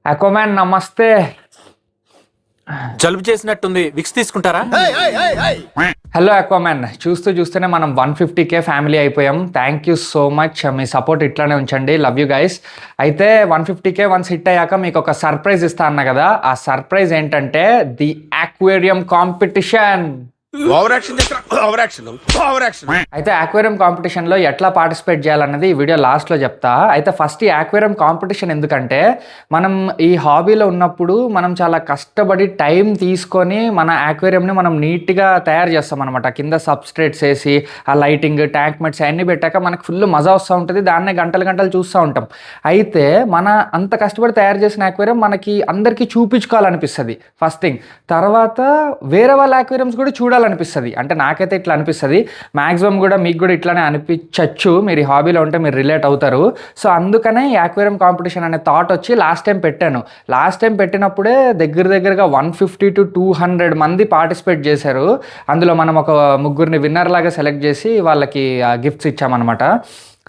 అక్వామ్యాన్ నమస్తే. జలుబు చేసినట్టుంది, విక్స్ తీసుకుంటారా? హలో అక్వామ్యాన్, చూస్తూనే మనం 150K ఫ్యామిలీ అయిపోయాం. Thank you so much. Me support ఇట్లానే ఉంచండి. Love you guys. అయితే 150K వన్స్ హిట్ అయ్యాక మీకు ఒక సర్ప్రైజ్ ఇస్తా అన్న కదా, ఆ సర్ప్రైజ్ ఏంటంటే ది అక్వేరియం కాంపిటీషన్. అయితే అక్వేరియం కాంపిటీషన్ లో ఎట్లా పార్టిసిపేట్ చేయాలన్నది ఈ వీడియో లాస్ట్ లో చెప్తా. అయితే ఫస్ట్ ఈ అక్వేరియం కాంపిటీషన్ ఎందుకంటే, మనం ఈ హాబీలో ఉన్నప్పుడు మనం చాలా కష్టపడి టైం తీసుకొని మన అక్వేరియం ని మనం నీట్ గా తయారు చేస్తాం అనమాట. కింద సబ్స్ట్రేట్స్ వేసి ఆ లైటింగ్, ట్యాంక్ మెట్స్ అన్ని పెట్టాక మనకు ఫుల్ మజా వస్తూ ఉంటుంది. దాన్నే గంటలు చూస్తూ ఉంటాం. అయితే మన అంత కష్టపడి తయారు చేసిన అక్వేరియం మనకి అందరికీ చూపించుకోవాలనిపిస్తుంది ఫస్ట్ థింగ్. తర్వాత వేరే వాళ్ళ అక్వేరియంస్ కూడా చూడాలనిపిస్తుంది. అంటే నాకైతే ఇట్లా అనిపిస్తుంది. మ్యాక్సిమం కూడా మీకు కూడా ఇట్లానే అనిపించచ్చు. మీరు ఈ హాబీలో ఉంటే మీరు రిలేట్ అవుతారు. సో అందుకనే ఈ అక్వేరియం కాంపిటీషన్ అనే థాట్ వచ్చి లాస్ట్ టైం పెట్టాను. లాస్ట్ టైం పెట్టినప్పుడే దగ్గరగా 150 to 200 మంది పార్టిసిపేట్ చేశారు. అందులో మనం ఒక ముగ్గురిని విన్నర్ లాగా సెలెక్ట్ చేసి వాళ్ళకి గిఫ్ట్స్ ఇచ్చామన్నమాట.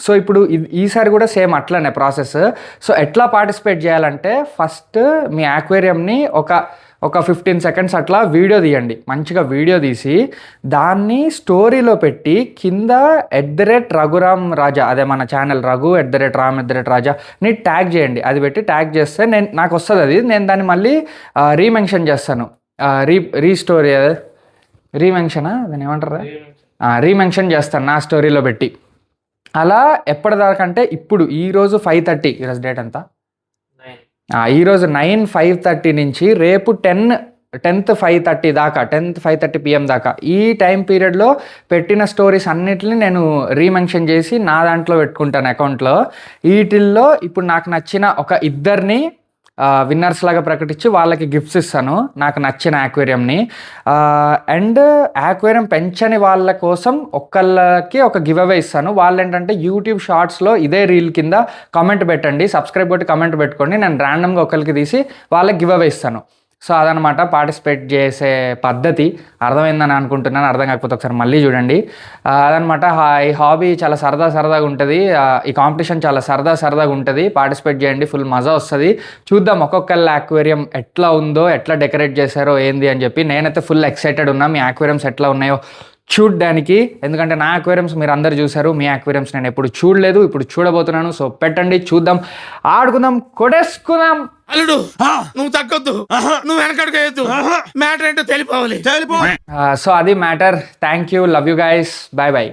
సో ఇప్పుడు ఈసారి కూడా సేమ్ అట్లనే ప్రాసెస్. సో ఎట్లా పార్టిసిపేట్ చేయాలంటే, ఫస్ట్ మీ అక్వేరియంని ఒక 15 seconds అట్లా వీడియో తీయండి. మంచిగా వీడియో తీసి దాన్ని స్టోరీలో పెట్టి కింద @రఘురామ్ రాజా, అదే మన ఛానల్ రఘు @రామ్ _రాజా ని ట్యాగ్ చేయండి. అది పెట్టి ట్యాగ్ చేస్తే నాకు వస్తుంది. అది నేను దాన్ని మళ్ళీ రీమెన్షన్ చేస్తాను. రీస్టోరీ రీమెన్షనా దాన్ని ఏమంటారా, రీమెన్షన్ చేస్తాను నా స్టోరీలో పెట్టి. అలా ఎప్పటిదాకా అంటే ఇప్పుడు ఈరోజు 5:30, ఈరోజు డేట్ ఎంత, ఈరోజు 9:5:30 నుంచి రేపు 10th 5:30 దాకా, 10th 5:30 PM దాకా ఈ టైం పీరియడ్లో పెట్టిన స్టోరీస్ అన్నిటిని నేను రీమెన్షన్ చేసి నా దాంట్లో పెట్టుకుంటాను అకౌంట్లో. వీటిల్లో ఇప్పుడు నాకు నచ్చిన ఒక ఇద్దరిని విన్నర్స్ లాగా ప్రకటించి వాళ్ళకి గిఫ్ట్స్ ఇస్తాను, నాకు నచ్చిన అక్వేరియంని. అండ్ అక్వేరియం పెంచని వాళ్ళ కోసం ఒక్కళ్ళకి ఒక గివ్ అవే ఇస్తాను. వాళ్ళు ఏంటంటే యూట్యూబ్ షార్ట్స్లో ఇదే రీల్ కింద కామెంట్ పెట్టండి, సబ్స్క్రైబ్ కొట్టి కామెంట్ పెట్టుకోండి. నేను ర్యాండమ్గా ఒకరికి తీసి వాళ్ళకి గివ్ అవే ఇస్తాను. సో అదనమాట పార్టిసిపేట్ చేసే పద్ధతి. అర్థమైందని అనుకుంటున్నాను. అర్థం కాకపోతే ఒకసారి మళ్ళీ చూడండి. అదనమాట. ఈ హాబీ చాలా సరదాగా ఉంటుంది. ఈ కాంపిటీషన్ చాలా సరదాగా ఉంటుంది. పార్టిసిపేట్ చేయండి, ఫుల్ మజా వస్తుంది. చూద్దాం ఒక్కొక్కళ్ళ అక్వేరియం ఎట్లా ఉందో, ఎట్లా డెకరేట్ చేశారో ఏంది అని చెప్పి. నేనైతే ఫుల్ ఎక్సైటెడ్ ఉన్నా మీ అక్వేరియంస్ ఎట్లా ఉన్నాయో చూడ్డానికి. ఎందుకంటే నా అక్వేరియంస్ మీరు అందరు చూసారు, మీ అక్వేరియంస్ నేను ఎప్పుడు చూడలేదు, ఇప్పుడు చూడబోతున్నాను. సో పెట్టండి, చూద్దాం, ఆడుకుందాం, కొడేసుకుందాం. అల్లుడు నువ్వు తగ్గొద్దు, నువ్వు వెనకడుకోవద్దు, మ్యాటర్ ఏంటో తెలిపోవాలి. సో అది matter. Thank you, love you guys, bye.